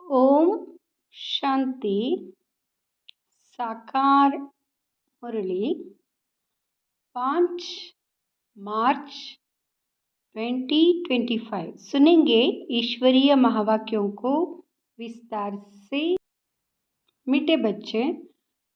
ओम शांति। साकार मुरली 5 मार्च 2025। सुनेंगे ईश्वरीय महावाक्यों को विस्तार से। मीठे बच्चे,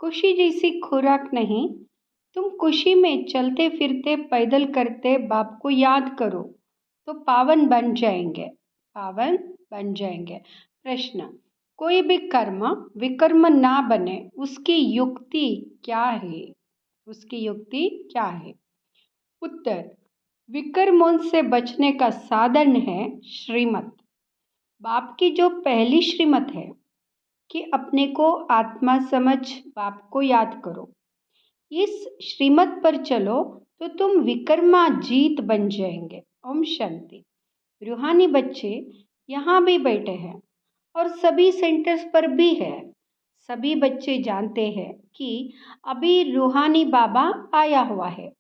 खुशी जैसी खुराक नहीं। तुम खुशी में चलते फिरते पैदल करते बाप को याद करो तो पावन बन जाएंगे। पावन बन जाएंगे। प्रश्न, कोई भी कर्म विकर्म ना बने उसकी युक्ति क्या है? उसकी युक्ति क्या है? उत्तर, विकर्मों से बचने का साधन है श्रीमत। बाप की जो पहली श्रीमत है कि अपने को आत्मा समझ बाप को याद करो, इस श्रीमत पर चलो तो तुम विकर्माजीत बन जाएंगे। ओम शांति। रूहानी बच्चे यहाँ भी बैठे हैं और सभी सेंटर्स पर भी है। सभी बच्चे जानते हैं कि अभी रूहानी बाबा आया हुआ है।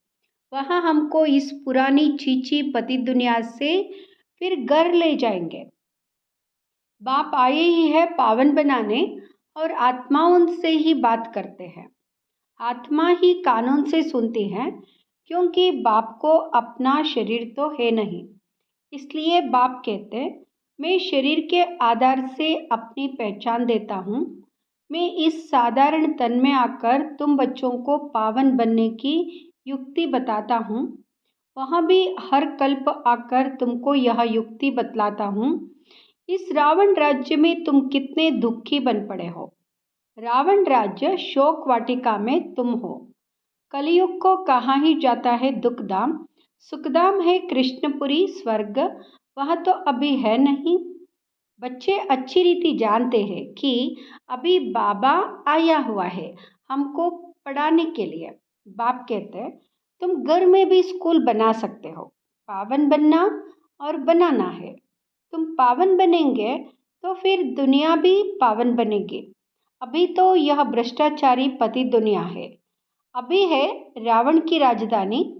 वहाँ हमको इस पुरानी चीची पति दुनिया से फिर घर ले जाएंगे। बाप आए ही है पावन बनाने और आत्माओं से ही बात करते हैं। आत्मा ही कानून से सुनती है क्योंकि बाप को अपना शरीर तो है नहीं। इसलिए बाप कहते, मैं शरीर के आधार से अपनी पहचान देता हूँ। मैं इस साधारण तन में आकर तुम बच्चों को पावन बनने की युक्ति बताता हूँ। वहाँ भी हर कल्प आकर तुमको यह युक्ति बतलाता हूँ। इस रावण राज्य में तुम कितने दुखी बन पड़े हो। रावण राज्य शोक वाटिका में तुम हो। कलयुग को कहा ही जाता है दुखधाम। सुखधाम है कृष्णपुरी स्वर्ग, वह तो अभी है नहीं। बच्चे अच्छी रीति जानते हैं कि अभी बाबा आया हुआ है हमको पढ़ाने के लिए। बाप कहते हैं तुम घर में भी स्कूल बना सकते हो। पावन बनना और बनाना है। तुम पावन बनेंगे तो फिर दुनिया भी पावन बनेगी। अभी तो यह भ्रष्टाचारी पति दुनिया है। अभी है रावण की राजधानी।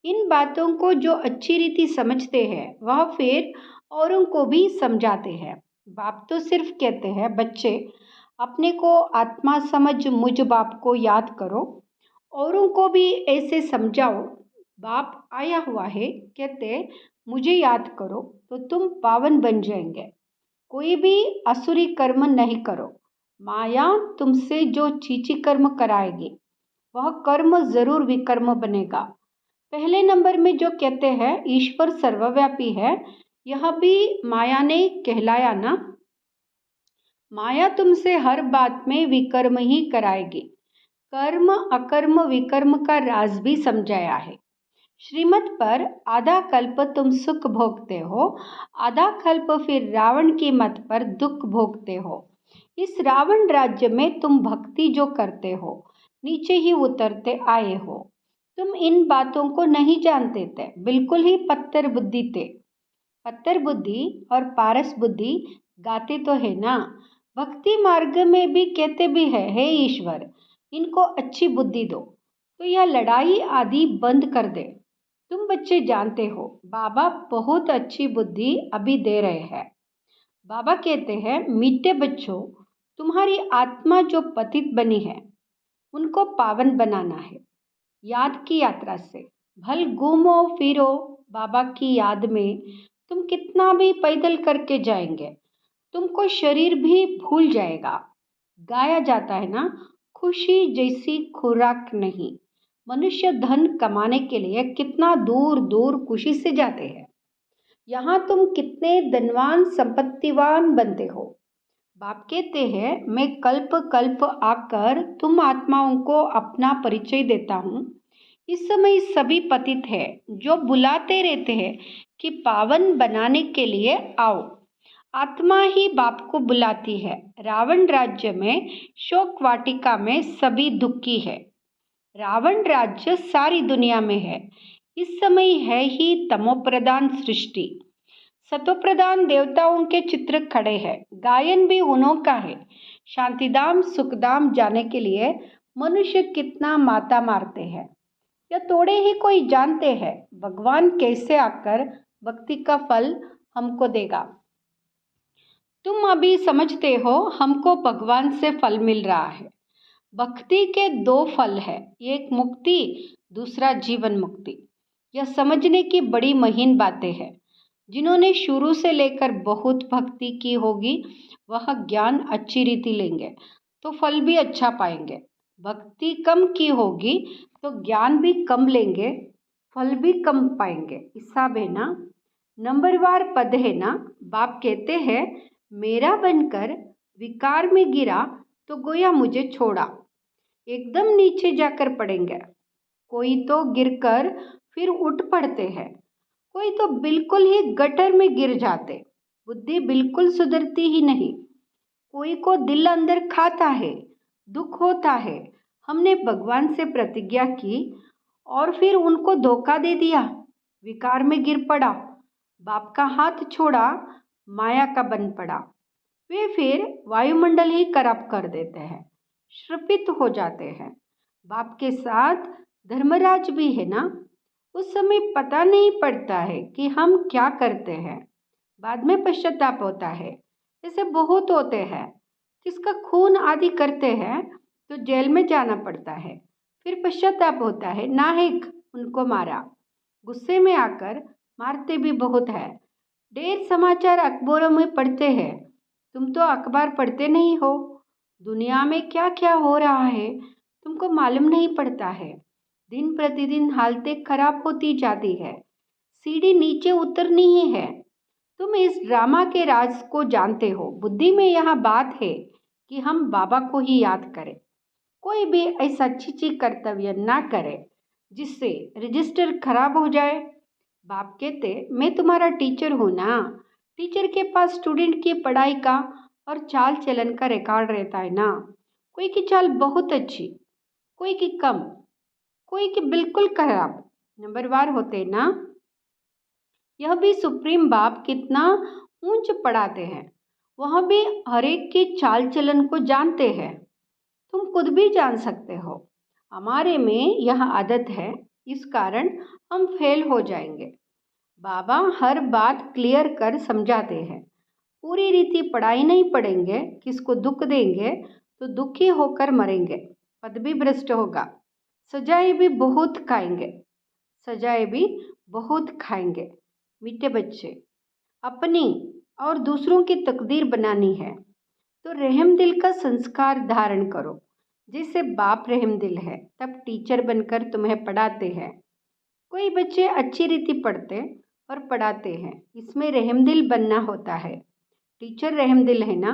इन बातों को जो अच्छी रीति समझते हैं वह फिर औरों को भी समझाते हैं। बाप तो सिर्फ कहते हैं बच्चे अपने को आत्मा समझ मुझ बाप को याद करो, औरों को भी ऐसे समझाओ। बाप आया हुआ है कहते मुझे याद करो तो तुम पावन बन जाएंगे। कोई भी असुरी कर्म नहीं करो। माया तुमसे जो चीची कर्म कराएगी वह कर्म जरूर विकर्म बनेगा। पहले नंबर में जो कहते हैं ईश्वर सर्वव्यापी है, यह भी माया ने कहलाया ना। माया तुमसे हर बात में विकर्म ही कराएगी। कर्म अकर्म विकर्म का राज भी समझाया है। श्रीमत पर आधा कल्प तुम सुख भोगते हो, आधा कल्प फिर रावण की मत पर दुख भोगते हो। इस रावण राज्य में तुम भक्ति जो करते हो नीचे ही उतरते आए हो। तुम इन बातों को नहीं जानते थे, बिल्कुल ही पत्थर बुद्धि थे। पत्थर बुद्धि और पारस बुद्धि गाते तो है ना। भक्ति मार्ग में भी कहते भी है, हे ईश्वर इनको अच्छी बुद्धि दो तो यह लड़ाई आदि बंद कर दे। तुम बच्चे जानते हो बाबा बहुत अच्छी बुद्धि अभी दे रहे हैं। बाबा कहते हैं मीठे बच्चों, तुम्हारी आत्मा जो पतित बनी है उनको पावन बनाना है। याद की यात्रा से भल घूमो फिरो बाबा की याद में। तुम कितना भी पैदल करके जाएंगे तुमको शरीर भी भूल जाएगा। गाया जाता है ना, खुशी जैसी खुराक नहीं। मनुष्य धन कमाने के लिए कितना दूर दूर खुशी से जाते हैं। यहाँ तुम कितने धनवान संपत्तिवान बनते हो। बाप कहते हैं मैं कल्प कल्प आकर तुम आत्माओं को अपना परिचय देता हूँ। इस समय सभी पतित है जो बुलाते रहते हैं कि पावन बनाने के लिए आओ। आत्मा ही बाप को बुलाती है। रावण राज्य में शोक वाटिका में सभी दुखी है। रावण राज्य सारी दुनिया में है। इस समय है ही तमोप्रधान सृष्टि। सतोप्रधान देवताओं के चित्र खड़े हैं। गायन भी उन्हों का है। शांतिधाम सुखधाम जाने के लिए मनुष्य कितना माता मारते हैं, यह थोड़े ही कोई जानते हैं। भगवान कैसे आकर भक्ति का फल हमको देगा। तुम अभी समझते हो हमको भगवान से फल मिल रहा है। भक्ति के दो फल है, एक मुक्ति, दूसरा जीवन मुक्ति। यह समझने की बड़ी महीन बातें हैं। जिन्होंने शुरू से लेकर बहुत भक्ति की होगी वह ज्ञान अच्छी रीति लेंगे तो फल भी अच्छा पाएंगे। भक्ति कम की होगी तो ज्ञान भी कम लेंगे, फल भी कम पाएंगे। हिसाब है ना, नंबरवार पद है ना। बाप कहते हैं मेरा बनकर विकार में गिरा तो गोया मुझे छोड़ा, एकदम नीचे जाकर पड़ेंगे। कोई तो गिरकर फिर उठ पड़ते हैं, कोई तो बिल्कुल ही गटर में गिर जाते, बुद्धि बिल्कुल सुधरती ही नहीं। कोई को दिल अंदर खाता है, दुख होता है। हमने भगवान से प्रतिज्ञा की और फिर उनको धोखा दे दिया, विकार में गिर पड़ा, बाप का हाथ छोड़ा, माया का बन पड़ा। वे फिर वायुमंडल ही करप्ट कर देते हैं, श्रपित हो जाते हैं। बाप के साथ धर्मराज भी है ना। उस समय पता नहीं पड़ता है कि हम क्या करते हैं, बाद में पश्चाताप होता है। ऐसे बहुत होते हैं जिसका खून आदि करते हैं तो जेल में जाना पड़ता है, फिर पश्चाताप होता है, नाहक उनको मारा। गुस्से में आकर मारते भी बहुत है। ढेर समाचार अखबारों में पढ़ते हैं, तुम तो अखबार पढ़ते नहीं हो। दुनिया में क्या क्या हो रहा है तुमको मालूम नहीं पड़ता है। दिन प्रतिदिन हालतें खराब होती जाती है, सीढ़ी नीचे उतरनी ही है। तुम इस ड्रामा के राज को जानते हो। बुद्धि में यह बात है कि हम बाबा को ही याद करें, कोई भी ऐसा छिची कर्तव्य ना करे जिससे रजिस्टर खराब हो जाए। बाप कहते मैं तुम्हारा टीचर हूँ ना। टीचर के पास स्टूडेंट की पढ़ाई का और चाल चलन का रिकॉर्ड रहता है ना। कोई की चाल बहुत अच्छी, कोई की कम, कोई की बिल्कुल खराब, नंबरवार होते ना। यह भी सुप्रीम बाप कितना ऊंच पढ़ाते हैं, वह भी हर एक के चाल चलन को जानते हैं। तुम खुद भी जान सकते हो। हमारे में यह आदत है, इस कारण हम फेल हो जाएंगे। बाबा हर बात क्लियर कर समझाते हैं। पूरी रीति पढ़ाई नहीं पढ़ेंगे, किसको दुख देंगे तो दुखी होकर मरेंगे, पद भी भ्रष्ट होगा। सजाएं भी बहुत खाएंगे, सजाएं भी बहुत खाएंगे। मीठे बच्चे, अपनी और दूसरों की तकदीर बनानी है तो रहम दिल का संस्कार धारण करो। जैसे बाप रहम दिल है तब टीचर बनकर तुम्हें पढ़ाते हैं। कोई बच्चे अच्छी रीति पढ़ते और पढ़ाते हैं, इसमें रहम दिल बनना होता है। टीचर रहम दिल है ना,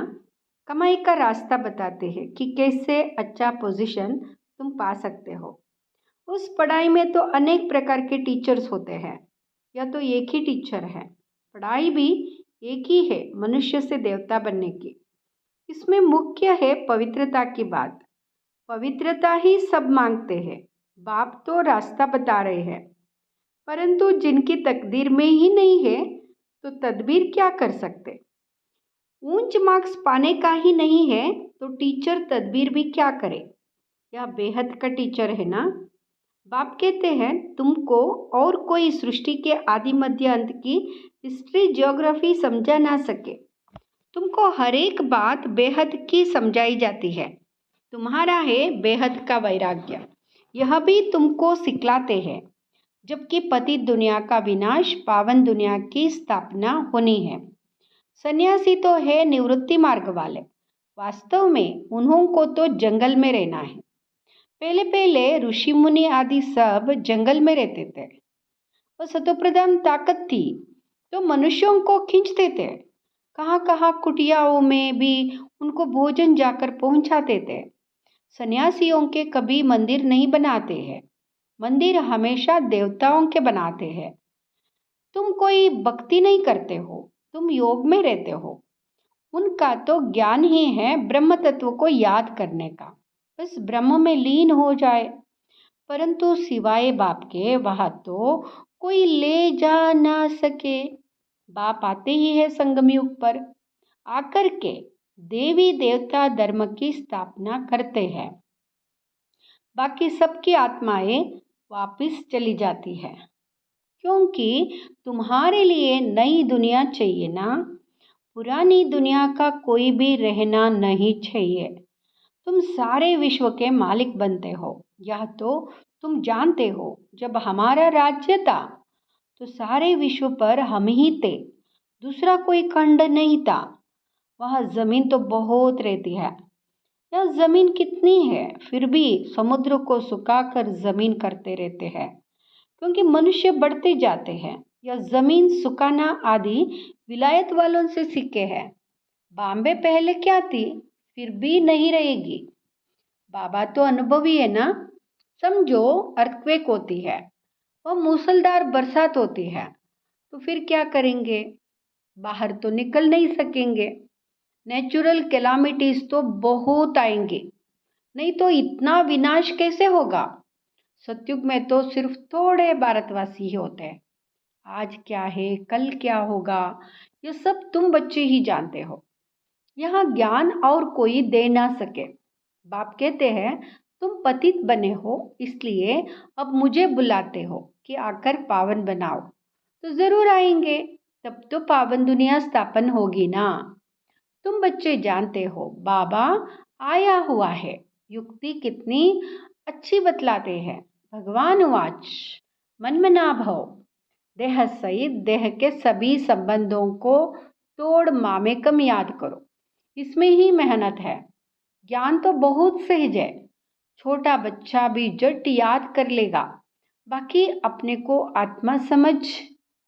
कमाई का रास्ता बताते हैं कि कैसे अच्छा पोजीशन तुम पा सकते हो। उस पढ़ाई में तो अनेक प्रकार के टीचर्स होते हैं, या तो एक ही टीचर है। पढ़ाई भी एक ही है, मनुष्य से देवता बनने की। इसमें मुख्य है पवित्रता की बात। पवित्रता ही सब मांगते हैं। बाप तो रास्ता बता रहे हैं, परंतु जिनकी तकदीर में ही नहीं है तो तदबीर क्या कर सकते। ऊंच मार्क्स पाने का ही नहीं है तो टीचर तदबीर भी क्या करे। यह बेहद का टीचर है ना। बाप कहते हैं तुमको और कोई सृष्टि के आदि मध्य अंत की हिस्ट्री ज्योग्राफी समझा ना सके। तुमको हर एक बात बेहद की समझाई जाती है। तुम्हारा है बेहद का वैराग्य, यह भी तुमको सिखलाते हैं। जबकि पतित दुनिया का विनाश, पावन दुनिया की स्थापना होनी है। सन्यासी तो है निवृत्ति मार्ग वाले, वास्तव में उन्हों को तो जंगल में रहना है। पहले पहले ऋषि मुनि आदि सब जंगल में रहते थे। और सतोप्रधान ताकत थी तो मनुष्यों को खींचते थे। कहाँ कहाँ कुटियाओं में भी उनको भोजन जाकर पहुंचाते थे। सन्यासियों के कभी मंदिर नहीं बनाते हैं, मंदिर हमेशा देवताओं के बनाते हैं। तुम कोई भक्ति नहीं करते हो, तुम योग में रहते हो। उनका तो ज्ञान ही है ब्रह्म तत्व को याद करने का, बस ब्रह्म में लीन हो जाए। परंतु सिवाय बाप के वहाँ तो कोई ले जा ना सके। बाप आते ही है संगम युग पर, आकर के देवी देवता धर्म की स्थापना करते हैं। बाकी सबकी आत्माएं वापस चली जाती है, क्योंकि तुम्हारे लिए नई दुनिया चाहिए ना। पुरानी दुनिया का कोई भी रहना नहीं चाहिए। तुम सारे विश्व के मालिक बनते हो। यह तो तुम जानते हो, जब हमारा राज्य था तो सारे विश्व पर हम ही थे, दूसरा कोई खंड नहीं था। वह जमीन तो बहुत रहती है। यह जमीन कितनी है, फिर भी समुद्र को सुखाकर जमीन करते रहते हैं, क्योंकि मनुष्य बढ़ते जाते हैं। यह जमीन सुखाना आदि विलायत वालों से सीखे हैं। बॉम्बे पहले क्या थी, फिर भी नहीं रहेगी। बाबा तो अनुभवी है ना। समझो, अर्थक्वेक होती है, वह मूसलधार बरसात होती है, तो फिर क्या करेंगे? बाहर तो निकल नहीं सकेंगे। नेचुरल कैलामिटीज तो बहुत आएंगी, नहीं तो इतना विनाश कैसे होगा? सतयुग में तो सिर्फ थोड़े भारतवासी ही होते हैं। आज क्या है, कल क्या होगा, ये सब तुम बच्चे ही जानते हो। यहाँ ज्ञान और कोई दे ना सके। बाप कहते हैं, तुम पतित बने हो, इसलिए अब मुझे बुलाते हो कि आकर पावन बनाओ। तो जरूर आएंगे, तब तो पावन दुनिया स्थापन होगी ना। तुम बच्चे जानते हो, बाबा आया हुआ है। युक्ति कितनी अच्छी बतलाते हैं। भगवान वाच मन में ना भव, देह सहित देह के सभी संबंधों को तोड़ मामेकम याद करो। इसमें ही मेहनत है। ज्ञान तो बहुत सहज है, छोटा बच्चा भी झट याद कर लेगा। बाकी अपने को आत्मा समझ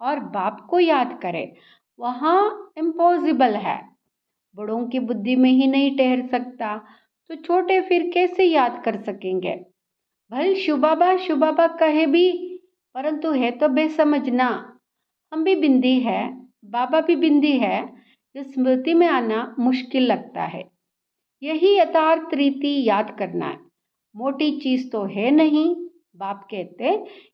और बाप को याद करे, वहाँ इम्पॉसिबल है। बड़ों की बुद्धि में ही नहीं ठहर सकता, तो छोटे फिर कैसे याद कर सकेंगे? भले शुबाबा कहे भी, परंतु है तो बेसमझना। हम भी बिंदी है, बाबा भी बिंदी है, ये स्मृति में आना मुश्किल लगता है। यही यथार्थ रीति याद करना है। मोटी चीज तो है नहीं। बाप कहते,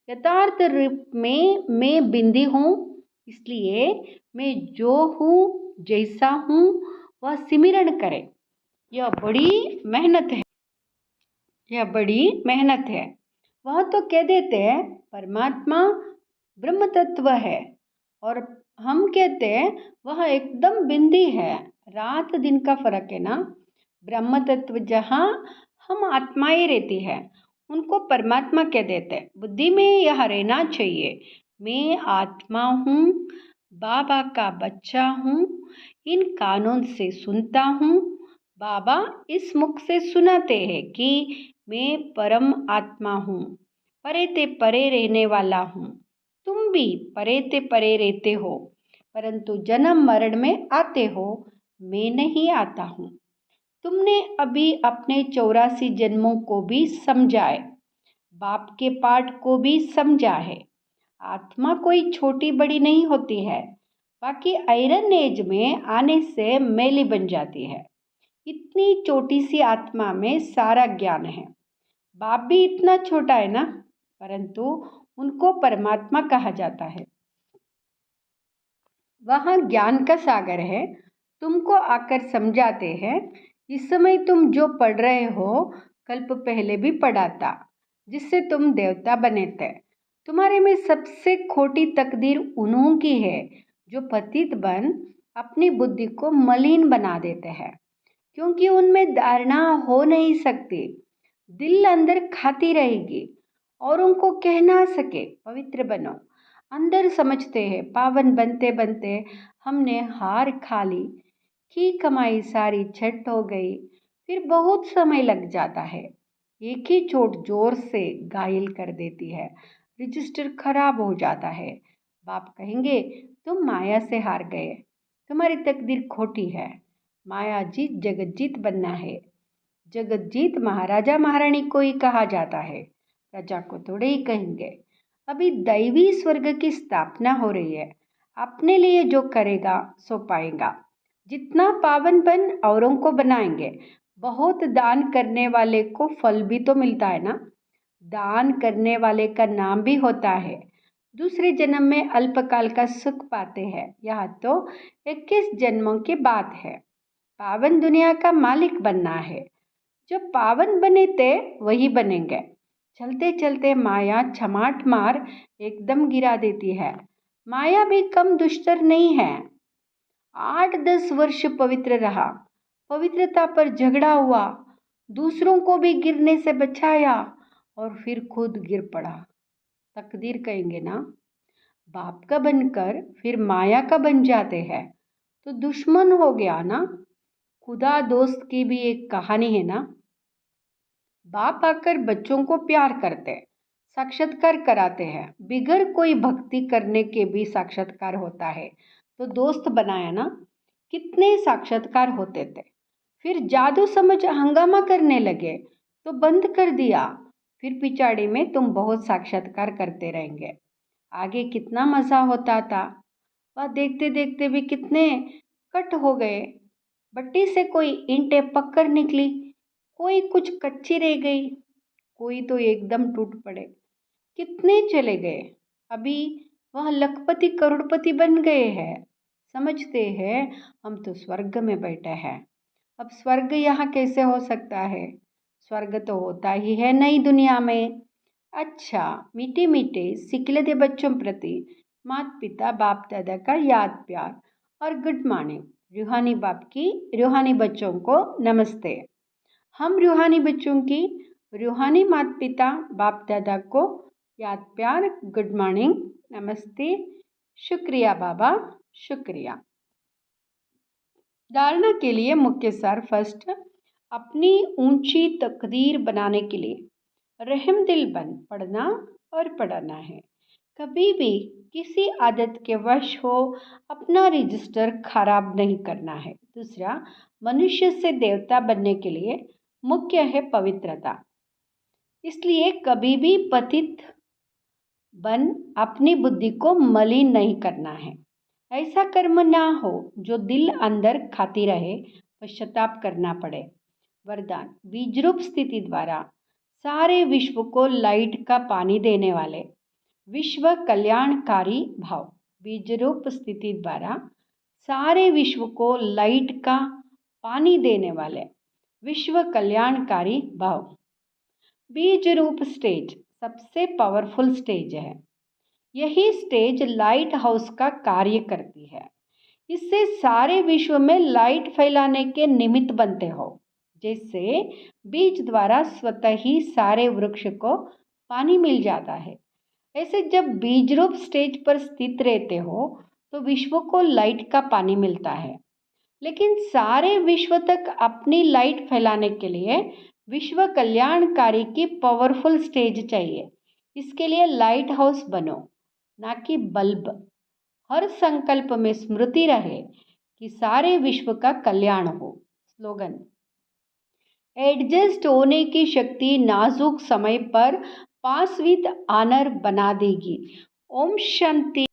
यथार्थ रूप में मैं बिंदी हूँ, इसलिए मैं जो हूँ, जैसा हूँ, वह सिमरण करे। यह बड़ी मेहनत है। यह बड़ी मेहनत है। वह तो कह देते हैं परमात्मा ब्रह्म तत्व है, और हम कहते हैं वह एकदम बिंदी है। रात दिन का फर्क है ना। ब्रह्म तत्व जहाँ, हम आत्माएं रहती है, उनको परमात्मा कह देते हैं। बुद्धि में यह रहना चाहिए, मैं आत्मा हूँ, बाबा का बच्चा हूँ, इन कानों से सुनता हूँ। बाबा इस मुख से सुनाते हैं कि मैं परम आत्मा हूँ, परे ते परे रहने वाला हूँ। तुम भी परे ते परे रहते हो, परंतु जन्म मरण में आते हो, मैं नहीं आता हूँ। तुमने अभी अपने 84 जन्मों को भी समझा है, बाप के पाठ को भी समझा है। आत्मा कोई छोटी बड़ी नहीं होती है, बाकी आयरन एज में आने से मैली बन जाती है। इतनी छोटी सी आत्मा में सारा ज्ञान है। बाप भी इतना छोटा है ना, परंतु उनको परमात्मा कहा जाता है। वहाँ ज्ञान का सागर है, तुमको आकर समझाते हैं। इस समय तुम जो पढ़ रहे हो, कल्प पहले भी पढ़ा था, जिससे तुम देवता बने थे। तुम्हारे में सबसे खोटी तकदीर उन्हों की है जो पतित बन अपनी बुद्धि को मलिन बना देते हैं, क्योंकि उनमें धारणा हो नहीं सकती। दिल अंदर खाती रहेगी और उनको कह ना सके पवित्र बनो। अंदर समझते हैं पावन बनते बनते हमने हार खा ली, की कमाई सारी छट हो गई। फिर बहुत समय लग जाता है। एक ही चोट जोर से घायल कर देती है, रजिस्टर खराब हो जाता है। बाप कहेंगे, तुम माया से हार गए, तुम्हारी तकदीर खोटी है। माया जीत जगत जीत बनना है। जगत जीत महाराजा महारानी को ही कहा जाता है, प्रजा को थोड़े ही कहेंगे। अभी दैवी स्वर्ग की स्थापना हो रही है। अपने लिए जो करेगा सो पाएगा। जितना पावन बन औरों को बनाएंगे। बहुत दान करने वाले को फल भी तो मिलता है ना। दान करने वाले का नाम भी होता है। दूसरे जन्म में अल्पकाल का सुख पाते हैं। यह तो 21 जन्मों की बात है। पावन दुनिया का मालिक बनना है। जो पावन बने थे वही बनेंगे। चलते चलते माया छमाट मार एकदम गिरा देती है। माया भी कम दुष्टर नहीं है। 8-10 वर्ष पवित्र रहा, पवित्रता पर झगड़ा हुआ, दूसरों को भी गिरने से बचाया और फिर खुद गिर पड़ा। तकदीर कहेंगे ना। बाप का बनकर फिर माया का बन जाते हैं तो दुश्मन हो गया ना। खुदा दोस्त की भी एक कहानी है ना। बाप आकर बच्चों को प्यार करते, साक्षात्कार कराते हैं, बिगर कोई भक्ति करने के भी साक्षात्कार होता है। तो दोस्त बनाया ना, कितने साक्षात्कार होते थे। फिर जादू समझ हंगामा करने लगे तो बंद कर दिया। फिर पिछाड़ी में तुम बहुत साक्षात्कार करते रहेंगे। आगे कितना मज़ा होता था। वह देखते देखते भी कितने कट हो गए। भट्टी से कोई ईंटें पककर निकली, कोई कुछ कच्ची रह गई, कोई तो एकदम टूट पड़े। कितने चले गए। अभी वह लखपति करोड़पति बन गए हैं। समझते हैं हम तो स्वर्ग में बैठे हैं। अब स्वर्ग यहाँ कैसे हो सकता है। स्वर्ग तो होता ही है नई दुनिया में। अच्छा, मीठे मीठे सिखलते बच्चों प्रति माता पिता बाप दादा का याद प्यार और गुड मॉर्निंग। रूहानी बाप की रूहानी बच्चों को नमस्ते। हम रूहानी बच्चों की रूहानी माता पिता बाप दादा को याद प्यार, गुड मॉर्निंग, नमस्ते, शुक्रिया बाबा, शुक्रिया। धारणा के लिए मुख्य सार। फर्स्ट, अपनी ऊंची तकदीर बनाने के लिए रहम दिल बन पढ़ना और पढ़ाना है। कभी भी किसी आदत के वश हो अपना रजिस्टर खराब नहीं करना है। दूसरा, मनुष्य से देवता बनने के लिए मुख्य है पवित्रता। इसलिए कभी भी पतित बन अपनी बुद्धि को मलिन नहीं करना है। ऐसा कर्म ना हो जो दिल अंदर खाती रहे, पश्चाताप करना पड़े। वरदान, बीजरूप स्थिति द्वारा सारे विश्व को लाइट का पानी देने वाले विश्व कल्याणकारी भाव। बीजरूप स्थिति द्वारा सारे विश्व को लाइट का पानी देने वाले विश्व कल्याणकारी भाव। बीज रूप स्टेज सबसे पावरफुल स्टेज है। यही स्टेज लाइट हाउस का कार्य करती है। इससे सारे विश्व में लाइट फैलाने के निमित्त बनते हो। जैसे बीज द्वारा स्वतः ही सारे वृक्ष को पानी मिल जाता है, ऐसे जब बीज रूप स्टेज पर स्थित रहते हो तो विश्व को लाइट का पानी मिलता है। लेकिन सारे विश्व तक अपनी लाइट फैलाने के लिए विश्व कल्याणकारी की पावरफुल स्टेज चाहिए। इसके लिए लाइट हाउस बनो, ना कि बल्ब। हर संकल्प में स्मृति रहे कि सारे विश्व का कल्याण हो। स्लोगन, एडजस्ट होने की शक्ति नाजुक समय पर पास विद ऑनर बना देगी। ओम शांति।